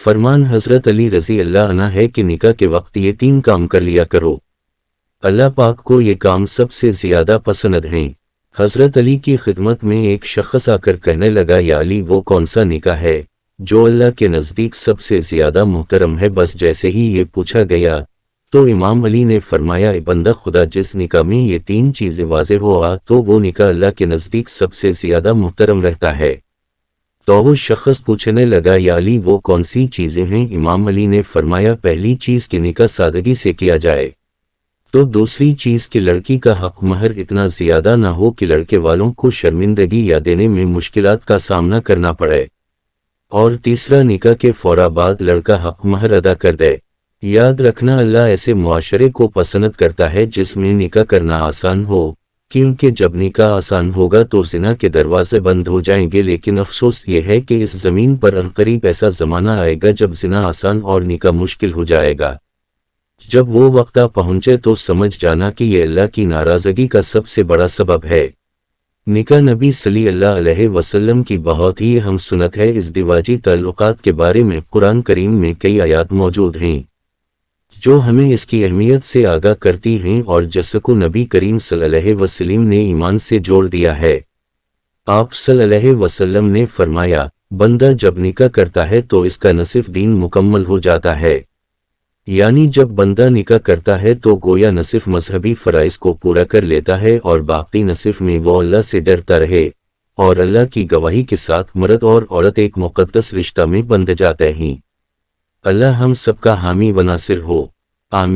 فرمان حضرت علی رضی اللہ عنہ ہے کہ نکاح کے وقت یہ 3 کام کر لیا کرو، اللہ پاک کو یہ کام سب سے زیادہ پسند ہیں۔ حضرت علی کی خدمت میں ایک شخص آ کر کہنے لگا، یا علی وہ کون سا نکاح ہے جو اللہ کے نزدیک سب سے زیادہ محترم ہے؟ بس جیسے ہی یہ پوچھا گیا تو امام علی نے فرمایا، اے بندہ خدا، جس نکاح میں یہ 3 چیزیں واضح ہوا تو وہ نکاح اللہ کے نزدیک سب سے زیادہ محترم رہتا ہے۔ تو وہ شخص پوچھنے لگا، یا علی وہ کون سی چیزیں ہیں؟ امام علی نے فرمایا، پہلی چیز کہ نکاح سادگی سے کیا جائے، تو دوسری چیز کہ لڑکی کا حق مہر اتنا زیادہ نہ ہو کہ لڑکے والوں کو شرمندگی یا دینے میں مشکلات کا سامنا کرنا پڑے، اور تیسرا نکاح کے فوراً بعد لڑکا حق مہر ادا کر دے۔ یاد رکھنا، اللہ ایسے معاشرے کو پسند کرتا ہے جس میں نکاح کرنا آسان ہو، کیونکہ جب نکاح آسان ہوگا تو زنا کے دروازے بند ہو جائیں گے۔ لیکن افسوس یہ ہے کہ اس زمین پر عنقریب ایسا زمانہ آئے گا جب زنا آسان اور نکاح مشکل ہو جائے گا۔ جب وہ وقت پہنچے تو سمجھ جانا کہ یہ اللہ کی ناراضگی کا سب سے بڑا سبب ہے۔ نکاح نبی صلی اللہ علیہ وسلم کی بہت ہی اہم سنت ہے۔ ازدواجی تعلقات کے بارے میں قرآن کریم میں کئی آیات موجود ہیں جو ہمیں اس کی اہمیت سے آگاہ کرتی ہیں اور جس کو نبی کریم صلی اللہ علیہ وسلم نے ایمان سے جوڑ دیا ہے۔ آپ صلی اللہ علیہ وسلم نے فرمایا، بندہ جب نکاح کرتا ہے تو اس کا نصف دین مکمل ہو جاتا ہے، یعنی جب بندہ نکاح کرتا ہے تو گویا نصف مذہبی فرائض کو پورا کر لیتا ہے، اور باقی نصف میں وہ اللہ سے ڈرتا رہے اور اللہ کی گواہی کے ساتھ مرد اور عورت ایک مقدس رشتہ میں بندھ جاتے ہیں۔ اللہ ہم سب کا حامی و ناصر ہو، آمین۔